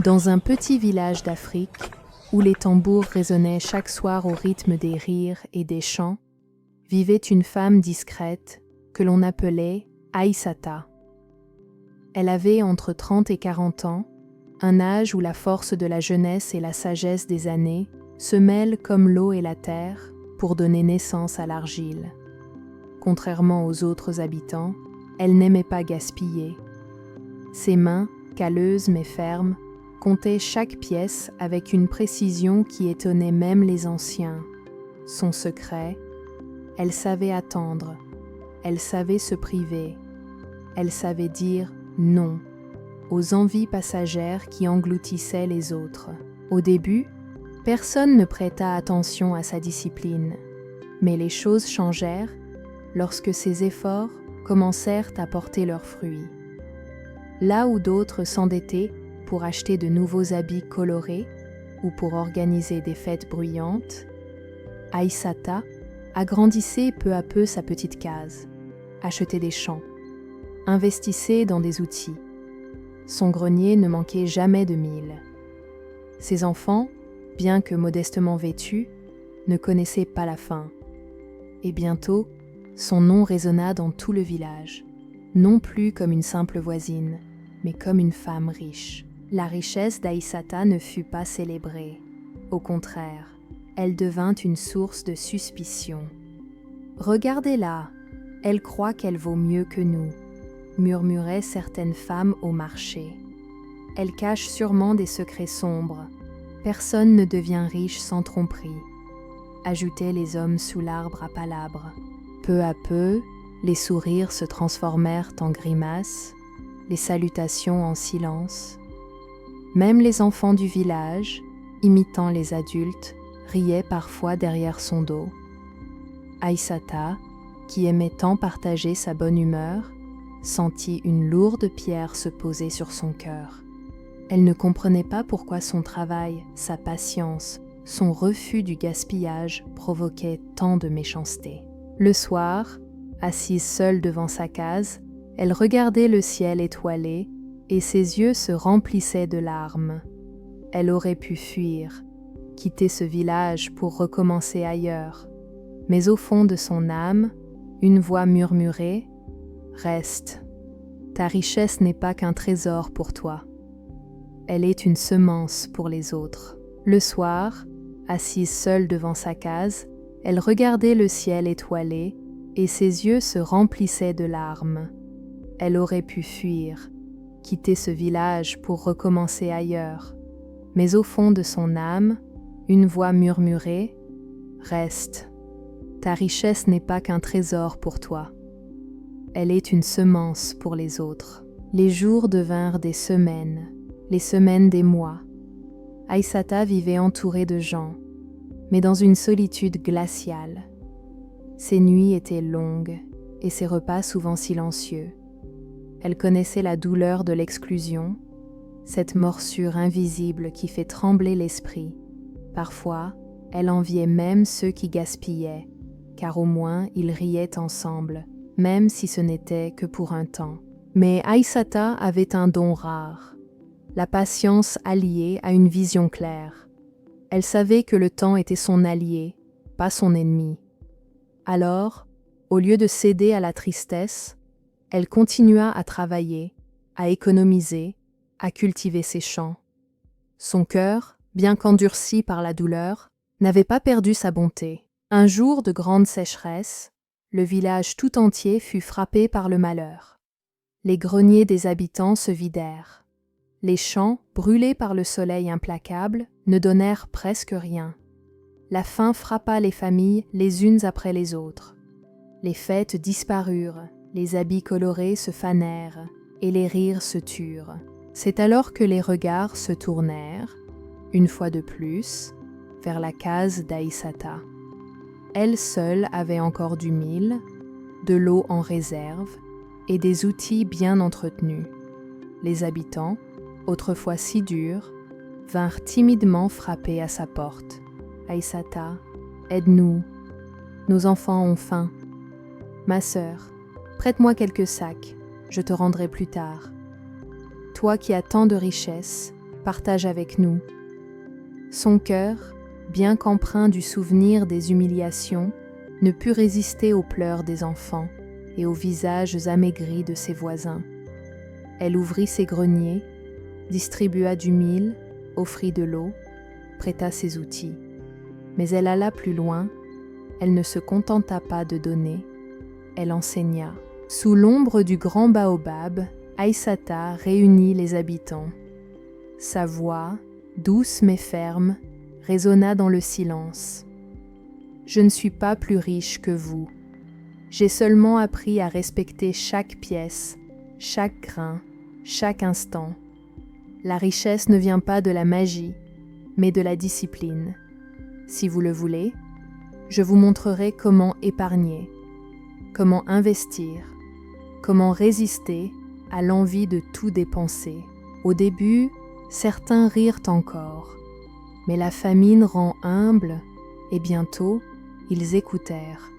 Dans un petit village d'Afrique, où les tambours résonnaient chaque soir au rythme des rires et des chants, vivait une femme discrète que l'on appelait Aïssata. Elle avait entre 30 et 40 ans, un âge où la force de la jeunesse et la sagesse des années se mêlent comme l'eau et la terre pour donner naissance à l'argile. Contrairement aux autres habitants, elle n'aimait pas gaspiller. Ses mains, calleuses mais fermes, comptaient chaque pièce avec une précision qui étonnait même les anciens. Son secret, elle savait attendre, elle savait se priver, elle savait dire non aux envies passagères qui engloutissaient les autres. Au début, personne ne prêta attention à sa discipline, mais les choses changèrent lorsque ses efforts commencèrent à porter leurs fruits. Là où d'autres s'endettaient pour acheter de nouveaux habits colorés ou pour organiser des fêtes bruyantes, Aïssata agrandissait peu à peu sa petite case, achetait des champs, investissait dans des outils. Son grenier ne manquait jamais de mil. Ses enfants, bien que modestement vêtus, ne connaissaient pas la faim. Et bientôt, son nom résonna dans tout le village, non plus comme une simple voisine, mais comme une femme riche. La richesse d'Aïssata ne fut pas célébrée. Au contraire, elle devint une source de suspicion. « Regardez-la, elle croit qu'elle vaut mieux que nous », murmuraient certaines femmes au marché. « Elle cache sûrement des secrets sombres. Personne ne devient riche sans tromperie », ajoutaient les hommes sous l'arbre à palabres. Peu à peu, les sourires se transformèrent en grimaces, les salutations en silence. Même les enfants du village, imitant les adultes, riaient parfois derrière son dos. Aïssata, qui aimait tant partager sa bonne humeur, sentit une lourde pierre se poser sur son cœur. Elle ne comprenait pas pourquoi son travail, sa patience, son refus du gaspillage provoquaient tant de méchanceté. Le soir, assise seule devant sa case, elle regardait le ciel étoilé et ses yeux se remplissaient de larmes. Elle aurait pu fuir, quitter ce village pour recommencer ailleurs. Mais au fond de son âme, une voix murmurait « Reste, ta richesse n'est pas qu'un trésor pour toi. Elle est une semence pour les autres. » Le soir, assise seule devant sa case, elle regardait le ciel étoilé et ses yeux se remplissaient de larmes. Elle aurait pu fuir, quitter ce village pour recommencer ailleurs. Mais au fond de son âme, une voix murmurait « Reste, ta richesse n'est pas qu'un trésor pour toi. Elle est une semence pour les autres. » Les jours devinrent des semaines, les semaines des mois. Aïssata vivait entourée de gens, mais dans une solitude glaciale. Ses nuits étaient longues et ses repas souvent silencieux. Elle connaissait la douleur de l'exclusion, cette morsure invisible qui fait trembler l'esprit. Parfois, elle enviait même ceux qui gaspillaient, car au moins ils riaient ensemble, même si ce n'était que pour un temps. Mais Aïssata avait un don rare, la patience alliée à une vision claire. Elle savait que le temps était son allié, pas son ennemi. Alors, au lieu de céder à la tristesse, elle continua à travailler, à économiser, à cultiver ses champs. Son cœur, bien qu'endurci par la douleur, n'avait pas perdu sa bonté. Un jour de grande sécheresse, le village tout entier fut frappé par le malheur. Les greniers des habitants se vidèrent. Les champs, brûlés par le soleil implacable, ne donnèrent presque rien. La faim frappa les familles les unes après les autres. Les fêtes disparurent, les habits colorés se fanèrent, et les rires se turent. C'est alors que les regards se tournèrent, une fois de plus, vers la case d'Aïssata. Elle seule avait encore du mil, de l'eau en réserve et des outils bien entretenus. Les habitants, autrefois si durs, vinrent timidement frapper à sa porte. « Aïssata, aide-nous, nos enfants ont faim. Ma sœur, prête-moi quelques sacs, je te rendrai plus tard. Toi qui as tant de richesses, partage avec nous. Son cœur, bien qu'empreint du souvenir des humiliations, ne put résister aux pleurs des enfants et aux visages amaigris de ses voisins. Elle ouvrit ses greniers, distribua du mil, offrit de l'eau, prêta ses outils. Mais elle alla plus loin, elle ne se contenta pas de donner, elle enseigna. Sous l'ombre du grand baobab, Aïssata réunit les habitants. Sa voix, douce mais ferme, résonna dans le silence. « Je ne suis pas plus riche que vous. J'ai seulement appris à respecter chaque pièce, chaque grain, chaque instant. La richesse ne vient pas de la magie, mais de la discipline. Si vous le voulez, je vous montrerai comment épargner, comment investir, comment résister à l'envie de tout dépenser. Au début, certains rirent encore, mais la famine rend humble et bientôt, ils écoutèrent.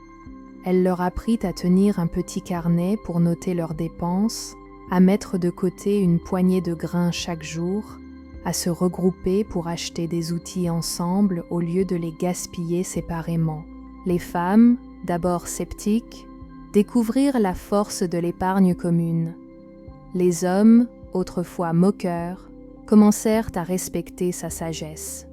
Elle leur apprit à tenir un petit carnet pour noter leurs dépenses, à mettre de côté une poignée de grains chaque jour, à se regrouper pour acheter des outils ensemble au lieu de les gaspiller séparément. Les femmes, d'abord sceptiques, découvrirent la force de l'épargne commune. Les hommes, autrefois moqueurs, commencèrent à respecter sa sagesse.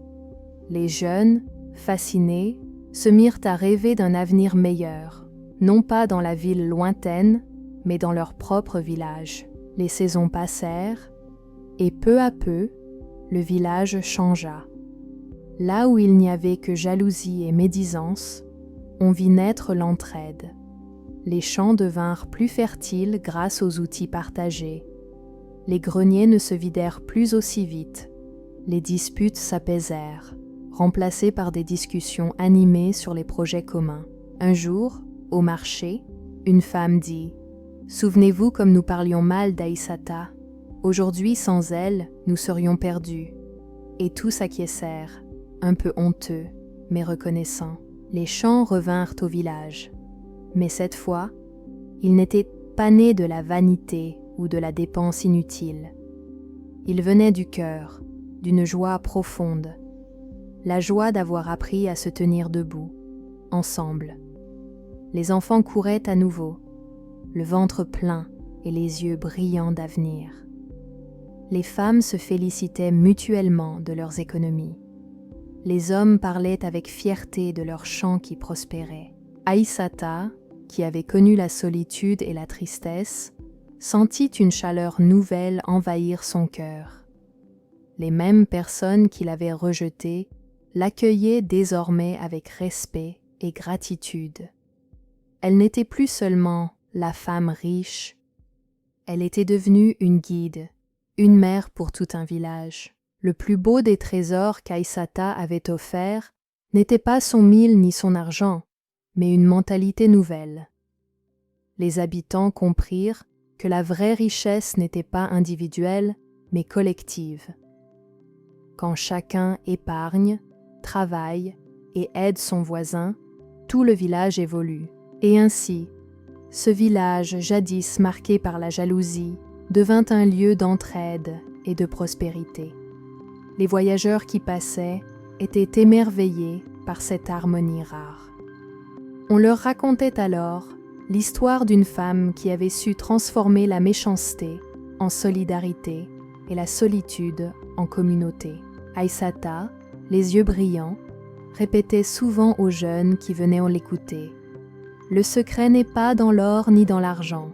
Les jeunes, fascinés, se mirent à rêver d'un avenir meilleur, non pas dans la ville lointaine, mais dans leur propre village. Les saisons passèrent, et peu à peu, le village changea. Là où il n'y avait que jalousie et médisance, on vit naître l'entraide. Les champs devinrent plus fertiles grâce aux outils partagés. Les greniers ne se vidèrent plus aussi vite. Les disputes s'apaisèrent, remplacées par des discussions animées sur les projets communs. Un jour, au marché, une femme dit « Souvenez-vous comme nous parlions mal d'Aïssata. Aujourd'hui, sans elle, nous serions perdus. » Et tous acquiescèrent, un peu honteux, mais reconnaissants. Les chants revinrent au village. Mais cette fois, ils n'étaient pas nés de la vanité ou de la dépense inutile. Ils venaient du cœur, d'une joie profonde, la joie d'avoir appris à se tenir debout, ensemble. Les enfants couraient à nouveau, le ventre plein et les yeux brillants d'avenir. Les femmes se félicitaient mutuellement de leurs économies. Les hommes parlaient avec fierté de leurs champs qui prospéraient. Aïssata, qui avait connu la solitude et la tristesse, sentit une chaleur nouvelle envahir son cœur. Les mêmes personnes qui l'avaient rejetée l'accueillaient désormais avec respect et gratitude. Elle n'était plus seulement la femme riche, elle était devenue une guide, une mère pour tout un village. Le plus beau des trésors qu'Aïssata avait offert n'était pas son mil ni son argent, mais une mentalité nouvelle. Les habitants comprirent que la vraie richesse n'était pas individuelle, mais collective. Quand chacun épargne, travaille et aide son voisin, tout le village évolue. Et ainsi, ce village, jadis marqué par la jalousie, devint un lieu d'entraide et de prospérité. Les voyageurs qui passaient étaient émerveillés par cette harmonie rare. On leur racontait alors l'histoire d'une femme qui avait su transformer la méchanceté en solidarité et la solitude en communauté. Aïssata, les yeux brillants, répétait souvent aux jeunes qui venaient l'écouter. Le secret n'est pas dans l'or ni dans l'argent.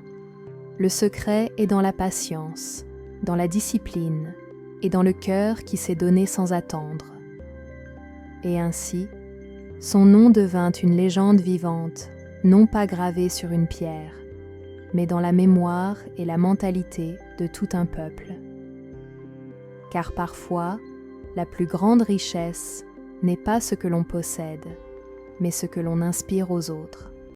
Le secret est dans la patience, dans la discipline et dans le cœur qui s'est donné sans attendre. Et ainsi, son nom devint une légende vivante, non pas gravée sur une pierre, mais dans la mémoire et la mentalité de tout un peuple. Car parfois, la plus grande richesse n'est pas ce que l'on possède, mais ce que l'on inspire aux autres.